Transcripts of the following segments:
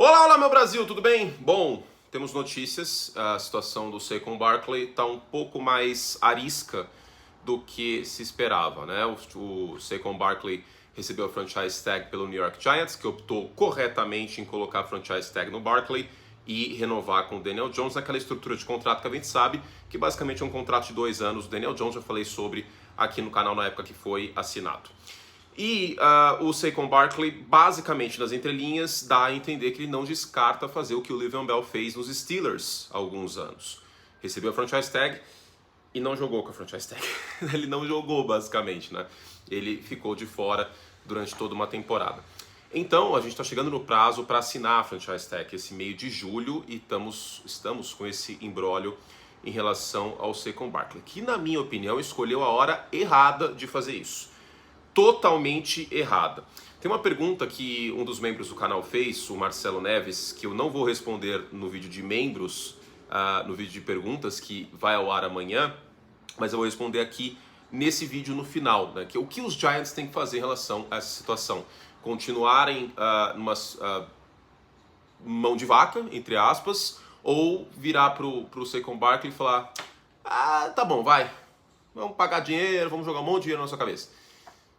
Olá, olá meu Brasil, tudo bem? Bom, temos notícias, a situação do Saquon Barkley está um pouco mais arisca do que se esperava, né? O Saquon Barkley recebeu a franchise tag pelo New York Giants, que optou corretamente em colocar a franchise tag no Barkley e renovar com o Daniel Jones naquela estrutura de contrato que a gente sabe, que basicamente é um contrato de 2 anos. O Daniel Jones, já falei sobre aqui no canal na época que foi assinado. E o Saquon Barkley, basicamente nas entrelinhas, dá a entender que ele não descarta fazer o que o Le'Veon Bell fez nos Steelers há alguns anos. Recebeu a franchise tag e não jogou com a franchise tag. Ele não jogou, basicamente, né? Ele ficou de fora durante toda uma temporada. Então, a gente está chegando no prazo para assinar a franchise tag esse meio de julho e estamos com esse imbróglio em relação ao Saquon Barkley, que, na minha opinião, escolheu a hora errada de fazer isso. Totalmente errada. Tem uma pergunta que um dos membros do canal fez, o Marcelo Neves, que eu não vou responder no vídeo de membros, no vídeo de perguntas que vai ao ar amanhã, mas eu vou responder aqui nesse vídeo no final, né? Que é o que os Giants têm que fazer em relação a essa situação. Continuarem numa mão de vaca, entre aspas, ou virar pro Saquon Barkley e falar: tá bom, vai, vamos pagar dinheiro, vamos jogar um monte de dinheiro na sua cabeça.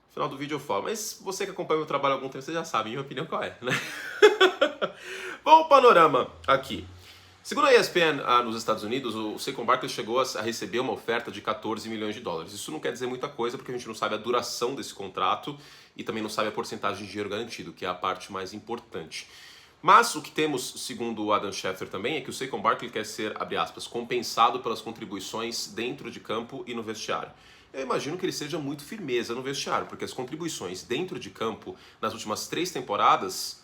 No final do vídeo eu falo, mas você que acompanha meu trabalho há algum tempo, você já sabe, minha opinião qual é, né? Bom, panorama aqui. Segundo a ESPN, nos Estados Unidos, o Saquon Barkley chegou a receber uma oferta de 14 milhões de dólares. Isso não quer dizer muita coisa, porque a gente não sabe a duração desse contrato e também não sabe a porcentagem de dinheiro garantido, que é a parte mais importante. Mas o que temos, segundo o Adam Schefter também, é que o Saquon Barkley quer ser, abre aspas, compensado pelas contribuições dentro de campo e no vestiário. Eu imagino que ele seja muito firmeza no vestiário, porque as contribuições dentro de campo nas últimas 3 temporadas,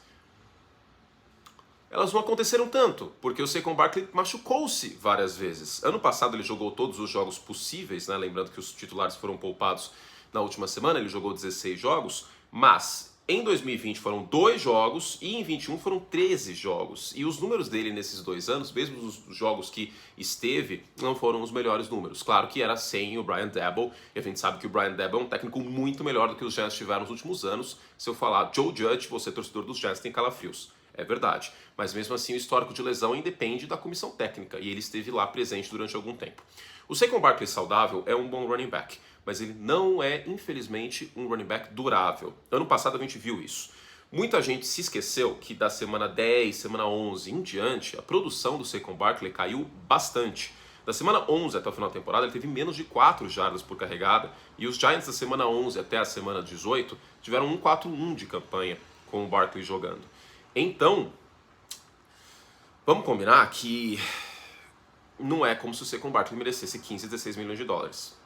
elas não aconteceram tanto, porque o Saquon Barkley machucou-se várias vezes. Ano passado ele jogou todos os jogos possíveis, né? Lembrando que os titulares foram poupados na última semana, ele jogou 16 jogos, mas em 2020 foram 2 jogos e em 21 foram 13 jogos. E os números dele nesses 2 anos, mesmo os jogos que esteve, não foram os melhores números. Claro que era sem o Brian Daboll, e a gente sabe que o Brian Daboll é um técnico muito melhor do que os Giants tiveram nos últimos anos. Se eu falar Joe Judge, você torcedor dos Giants tem calafrios. É verdade. Mas mesmo assim o histórico de lesão independe da comissão técnica, e ele esteve lá presente durante algum tempo. O Saquon Barkley saudável é um bom running back, mas ele não é, infelizmente, um running back durável. Ano passado a gente viu isso. Muita gente se esqueceu que da semana 10, semana 11 em diante, a produção do Saquon Barkley caiu bastante. Da semana 11 até o final da temporada, ele teve menos de 4 jardas por carregada, e os Giants da semana 11 até a semana 18 tiveram 1-4-1 de campanha com o Barkley jogando. Então, vamos combinar que não é como se o Saquon Barkley merecesse 15, 16 milhões de dólares.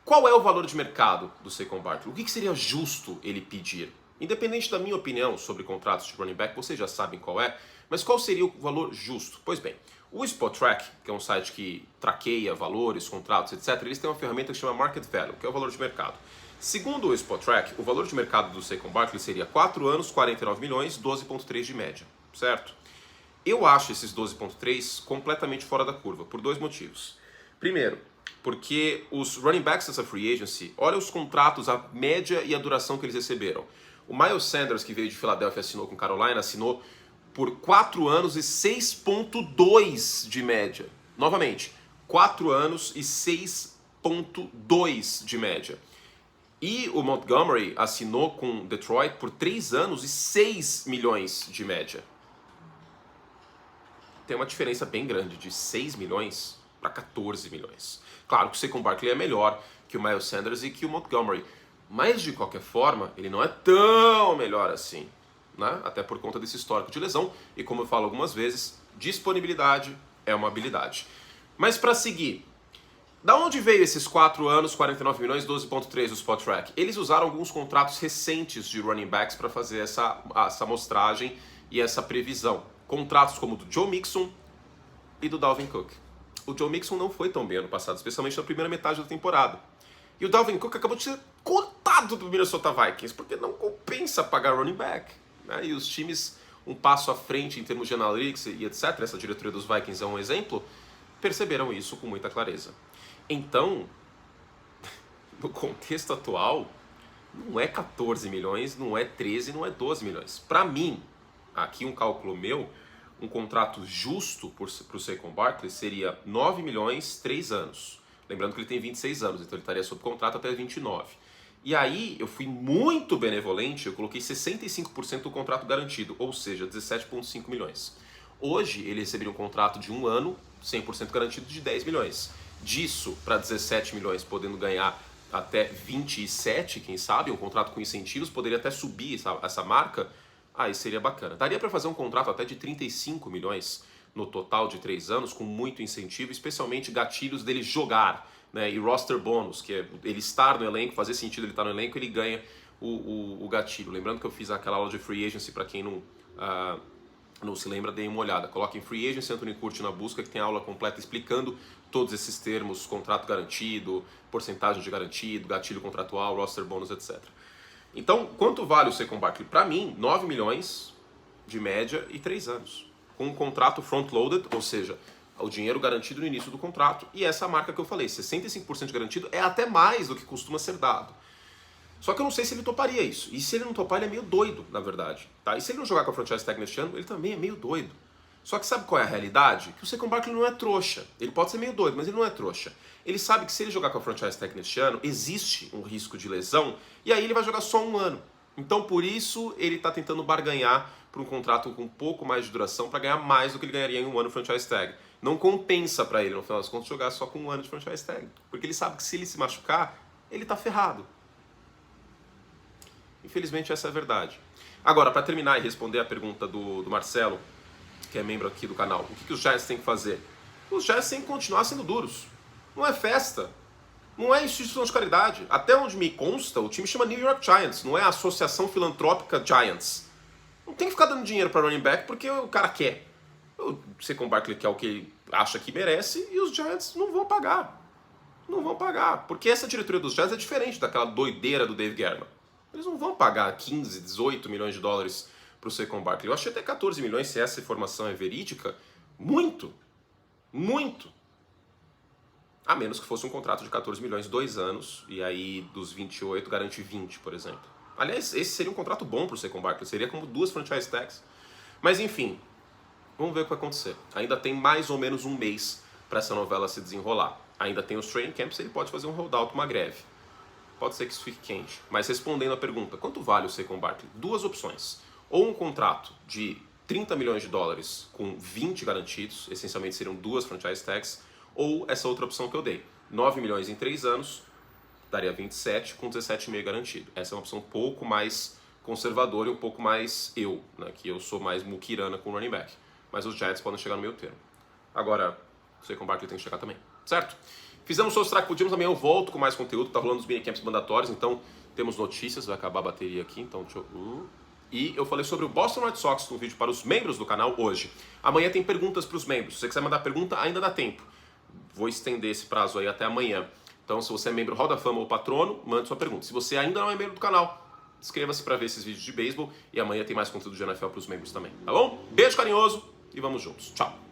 Qual é o valor de mercado do Saquon Barkley? O que seria justo ele pedir? Independente da minha opinião sobre contratos de running back, vocês já sabem qual é, mas qual seria o valor justo? Pois bem, o Spotrac, que é um site que traqueia valores, contratos, etc., eles têm uma ferramenta que se chama Market Value, que é o valor de mercado. Segundo o Spotrac, o valor de mercado do Saquon Barkley seria 4 anos, 49 milhões, 12,3 de média, certo? Eu acho esses 12,3 completamente fora da curva, por 2 motivos. Primeiro, porque os running backs dessa free agency, olha os contratos, a média e a duração que eles receberam. O Miles Sanders, que veio de Filadélfia e assinou com Carolina, assinou por 4 anos e 6,2 de média. Novamente, 4 anos e 6,2 de média. E o Montgomery assinou com Detroit por 3 anos e 6 milhões de média. Tem uma diferença bem grande, de 6 milhões para 14 milhões. Claro que o Saquon Barkley é melhor que o Miles Sanders e que o Montgomery, mas de qualquer forma, ele não é tão melhor assim, né? Até por conta desse histórico de lesão, e como eu falo algumas vezes, disponibilidade é uma habilidade. Mas para seguir, da onde veio esses 4 anos, 49 milhões, 12,3 do Spotrac? Eles usaram alguns contratos recentes de running backs para fazer essa amostragem e essa previsão. Contratos como o do Joe Mixon e do Dalvin Cook. O Joe Mixon não foi tão bem ano passado, especialmente na primeira metade da temporada. E o Dalvin Cook acabou de ser cortado do Minnesota Vikings, porque não compensa pagar running back, né? E os times, um passo à frente em termos de analytics e etc., essa diretoria dos Vikings é um exemplo, perceberam isso com muita clareza. Então, no contexto atual, não é 14 milhões, não é 13, não é 12 milhões. Para mim, aqui um cálculo meu, um contrato justo para o Saquon Barkley seria 9 milhões, 3 anos. Lembrando que ele tem 26 anos, então ele estaria sob contrato até 29. E aí eu fui muito benevolente, eu coloquei 65% do contrato garantido, ou seja, 17,5 milhões. Hoje ele receberia um contrato de 1 ano, 100% garantido, de 10 milhões. Disso para 17 milhões, podendo ganhar até 27, quem sabe, um contrato com incentivos, poderia até subir essa marca, aí seria bacana. Daria para fazer um contrato até de 35 milhões no total de 3 anos, com muito incentivo, especialmente gatilhos dele jogar, né? E roster bônus, que é ele estar no elenco, fazer sentido ele estar no elenco, ele ganha o gatilho. Lembrando que eu fiz aquela aula de free agency, para quem não se lembra, deem uma olhada. Coloquem Free Agency Anthony Curti na busca, que tem aula completa explicando todos esses termos, contrato garantido, porcentagem de garantido, gatilho contratual, roster bônus, etc. Então, quanto vale o Saquon Barkley? Para mim, 9 milhões de média e 3 anos. Com um contrato front-loaded, ou seja, o dinheiro garantido no início do contrato, e essa marca que eu falei, 65% garantido, é até mais do que costuma ser dado. Só que eu não sei se ele toparia isso. E se ele não topar, ele é meio doido, na verdade. Tá? E se ele não jogar com a franchise tag neste ano, ele também é meio doido. Só que sabe qual é a realidade? Que o Saquon Barkley não é trouxa. Ele pode ser meio doido, mas ele não é trouxa. Ele sabe que se ele jogar com a franchise tag neste ano, existe um risco de lesão, e aí ele vai jogar só 1 ano. Então, por isso, ele está tentando barganhar por um contrato com um pouco mais de duração para ganhar mais do que ele ganharia em 1 ano franchise tag. Não compensa para ele, no final das contas, jogar só com 1 ano de franchise tag. Porque ele sabe que se ele se machucar, ele está ferrado. Infelizmente, essa é a verdade. Agora, para terminar e responder a pergunta do Marcelo, que é membro aqui do canal, o que os Giants têm que fazer? Os Giants têm que continuar sendo duros. Não é festa. Não é instituição de caridade. Até onde me consta, o time chama New York Giants, não é a Associação Filantrópica Giants. Não tem que ficar dando dinheiro para running back porque o cara quer. O Saquon Barkley quer o que ele acha que merece e os Giants não vão pagar. Não vão pagar. Porque essa diretoria dos Giants é diferente daquela doideira do Dave Gettleman. Eles não vão pagar 15, 18 milhões de dólares para o Saquon Barkley. Eu achei até 14 milhões, se essa informação é verídica, muito. Muito. A menos que fosse um contrato de 14 milhões, 2 anos, e aí dos 28 garante 20, por exemplo. Aliás, esse seria um contrato bom para o Saquon Barkley, seria como 2 franchise tags. Mas enfim, vamos ver o que vai acontecer. Ainda tem mais ou menos 1 mês para essa novela se desenrolar. Ainda tem os training camps, ele pode fazer um holdout, uma greve. Pode ser que isso fique quente. Mas respondendo a pergunta, quanto vale o Saquon Barkley? 2 opções. Ou um contrato de 30 milhões de dólares com 20 garantidos, essencialmente seriam 2 franchise tags, ou essa outra opção que eu dei, 9 milhões em 3 anos, daria 27 com 17,5 garantido. Essa é uma opção um pouco mais conservadora e um pouco mais né, que eu sou mais muquirana com o running back. Mas os Giants podem chegar no meio termo. Agora, o Saquon Barkley tem que chegar também, certo? Fizemos o Soul que podíamos, amanhã eu volto com mais conteúdo, tá rolando os minicamps mandatórios, então temos notícias, vai acabar a bateria aqui, então deixa eu... E eu falei sobre o Boston Red Sox no vídeo para os membros do canal hoje. Amanhã tem perguntas para os membros, se você quiser mandar pergunta, ainda dá tempo. Vou estender esse prazo aí até amanhã. Então, se você é membro Hall da Fama ou patrono, mande sua pergunta. Se você ainda não é membro do canal, inscreva-se para ver esses vídeos de beisebol e amanhã tem mais conteúdo de NFL para os membros também, tá bom? Beijo carinhoso e vamos juntos. Tchau!